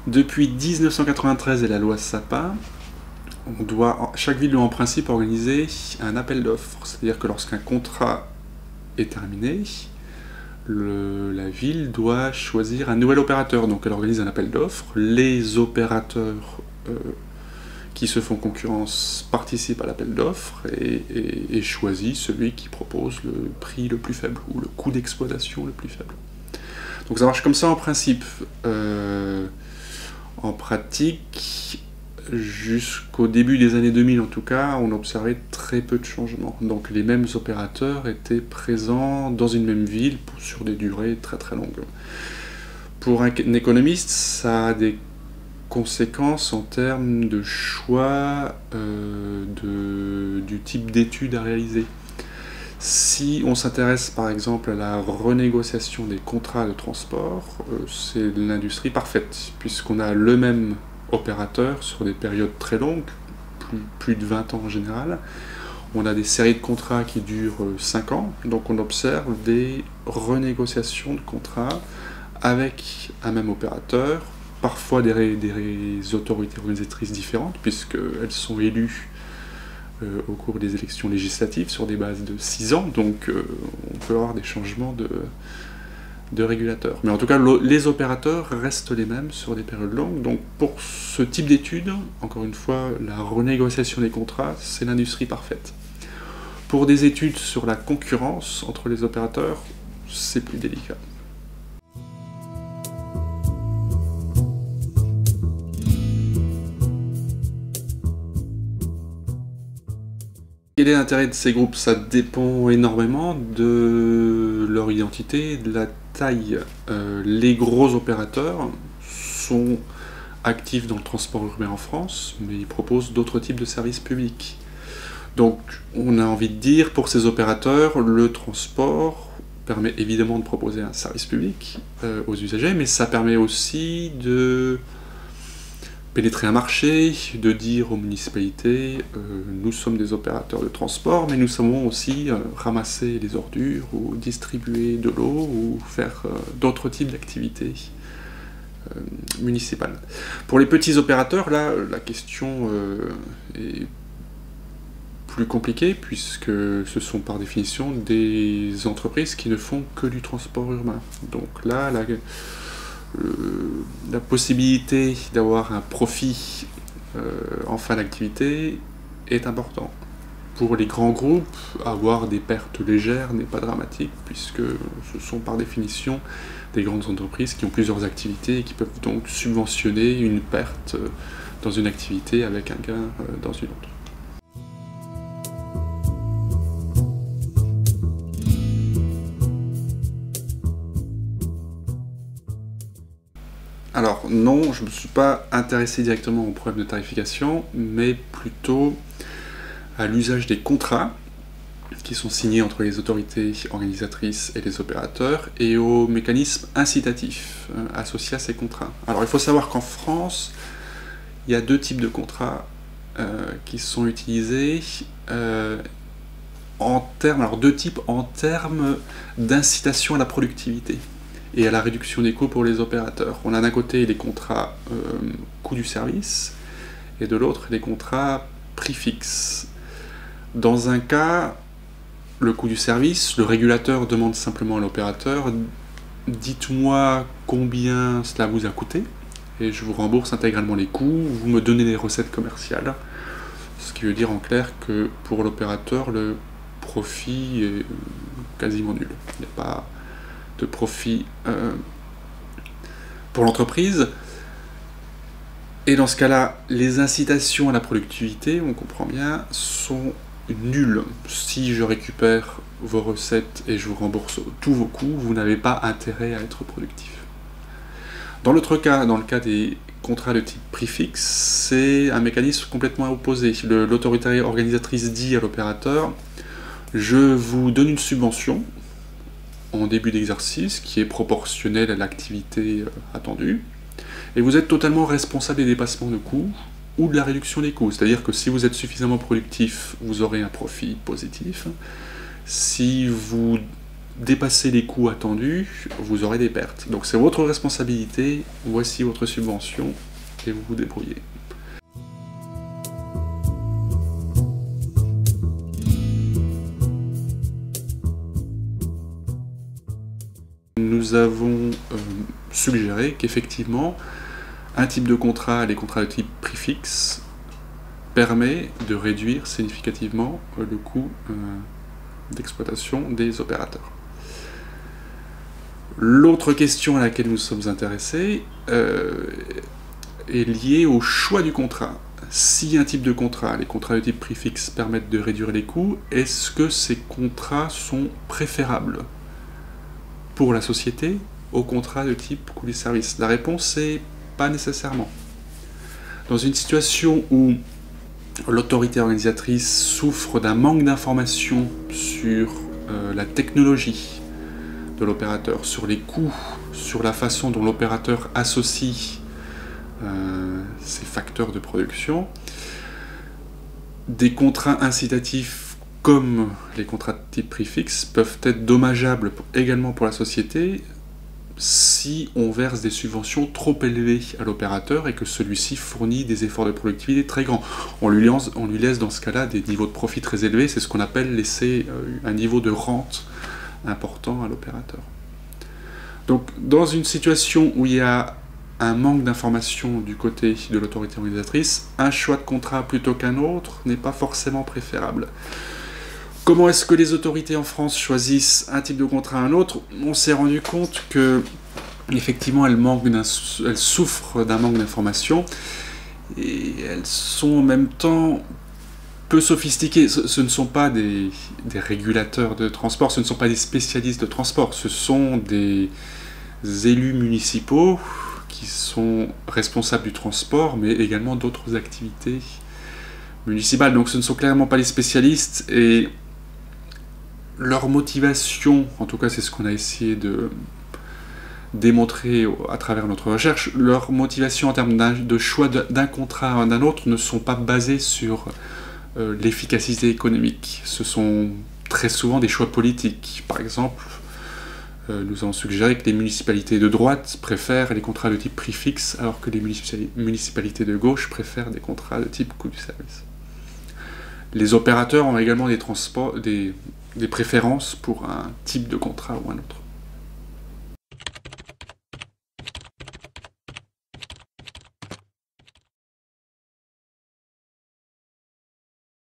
Depuis 1993 et la loi Sapin, chaque ville doit en principe organiser un appel d'offres. C'est-à-dire que lorsqu'un contrat est terminé, la ville doit choisir un nouvel opérateur. Donc elle organise un appel d'offres. Les opérateurs qui se font concurrence participent à l'appel d'offres et choisissent celui qui propose le prix le plus faible ou le coût d'exploitation le plus faible. Donc ça marche comme ça en principe. En pratique, jusqu'au début des années 2000 en tout cas, on observait très peu de changements. Donc les mêmes opérateurs étaient présents dans une même ville sur des durées très très longues. Pour un économiste, ça a des conséquences en termes de choix du type d'études à réaliser. Si on s'intéresse par exemple à la renégociation des contrats de transport, c'est l'industrie parfaite, puisqu'on a le même opérateur sur des périodes très longues, plus de 20 ans en général. On a des séries de contrats qui durent 5 ans, donc on observe des renégociations de contrats avec un même opérateur, parfois des autorités organisatrices différentes, puisqu'elles sont élues au cours des élections législatives sur des bases de 6 ans, donc on peut avoir des changements de régulateurs. Mais en tout cas, les opérateurs restent les mêmes sur des périodes longues, donc pour ce type d'études, encore une fois, la renégociation des contrats, c'est l'industrie parfaite. Pour des études sur la concurrence entre les opérateurs, c'est plus délicat. Quel est l'intérêt de ces groupes? Ça dépend énormément de leur identité, de la taille. Les gros opérateurs sont actifs dans le transport urbain en France, mais ils proposent d'autres types de services publics. Donc on a envie de dire, pour ces opérateurs, le transport permet évidemment de proposer un service public aux usagers, mais ça permet aussi de pénétrer un marché, de dire aux municipalités nous sommes des opérateurs de transport, mais nous savons aussi ramasser les ordures ou distribuer de l'eau ou faire d'autres types d'activités municipales. Pour les petits opérateurs, là, la question est plus compliquée, puisque ce sont par définition des entreprises qui ne font que du transport urbain. Donc là, la possibilité d'avoir un profit en fin d'activité est important. Pour les grands groupes, avoir des pertes légères n'est pas dramatique, puisque ce sont par définition des grandes entreprises qui ont plusieurs activités et qui peuvent donc subventionner une perte dans une activité avec un gain dans une autre. Alors non, je ne me suis pas intéressé directement au problème de tarification, mais plutôt à l'usage des contrats qui sont signés entre les autorités organisatrices et les opérateurs, et aux mécanismes incitatifs associés à ces contrats. Alors il faut savoir qu'en France, il y a deux types de contrats qui sont utilisés deux types en termes d'incitation à la productivité et à la réduction des coûts pour les opérateurs. On a d'un côté les contrats coût du service, et de l'autre les contrats prix fixe. Dans un cas, le coût du service, le régulateur demande simplement à l'opérateur « dites-moi combien cela vous a coûté, et je vous rembourse intégralement les coûts, vous me donnez les recettes commerciales ». Ce qui veut dire en clair que pour l'opérateur, le profit est quasiment nul. Il n'y a pas de profit pour l'entreprise. Et dans ce cas-là, les incitations à la productivité, on comprend bien, sont nulles. Si je récupère vos recettes et je vous rembourse tous vos coûts, vous n'avez pas intérêt à être productif. Dans l'autre cas, dans le cas des contrat de type prix fixe, c'est un mécanisme complètement opposé. L'autorité organisatrice dit à l'opérateur « je vous donne une subvention en début d'exercice qui est proportionnelle à l'activité attendue, et vous êtes totalement responsable des dépassements de coûts ou de la réduction des coûts. C'est-à-dire que si vous êtes suffisamment productif, vous aurez un profit positif. Si vous dépassez les coûts attendus, vous aurez des pertes. Donc c'est votre responsabilité, voici votre subvention, et vous vous débrouillez. Nous avons suggéré qu'effectivement, un type de contrat, les contrats de type prix fixe, permet de réduire significativement le coût d'exploitation des opérateurs. L'autre question à laquelle nous sommes intéressés est liée au choix du contrat. Si un type de contrat, les contrats de type prix fixe, permettent de réduire les coûts, est-ce que ces contrats sont préférables pour la société aux contrats de type coût du service? La réponse est pas nécessairement. Dans une situation où l'autorité organisatrice souffre d'un manque d'informations sur la technologie de l'opérateur, sur les coûts, sur la façon dont l'opérateur associe ses facteurs de production, des contrats incitatifs comme les contrats de type prix fixe peuvent être dommageables également pour la société si on verse des subventions trop élevées à l'opérateur et que celui-ci fournit des efforts de productivité très grands. On lui laisse dans ce cas-là des niveaux de profit très élevés, c'est ce qu'on appelle laisser un niveau de rente important à l'opérateur. Donc dans une situation où il y a un manque d'information du côté de l'autorité organisatrice, un choix de contrat plutôt qu'un autre n'est pas forcément préférable. Comment est-ce que les autorités en France choisissent un type de contrat à un autre? On s'est rendu compte que, effectivement, elles souffrent d'un manque d'information et elles sont en même temps peu sophistiquées. Ce ne sont pas des régulateurs de transport, ce ne sont pas des spécialistes de transport, ce sont des élus municipaux qui sont responsables du transport, mais également d'autres activités municipales. Donc ce ne sont clairement pas les spécialistes et leur motivation, en tout cas c'est ce qu'on a essayé de démontrer à travers notre recherche, leur motivation en termes de choix d'un contrat à d'un autre ne sont pas basées sur l'efficacité économique. Ce sont très souvent des choix politiques. Par exemple, nous avons suggéré que les municipalités de droite préfèrent les contrats de type prix fixe, alors que les municipalités de gauche préfèrent des contrats de type coût du service. Les opérateurs ont également des préférences pour un type de contrat ou un autre.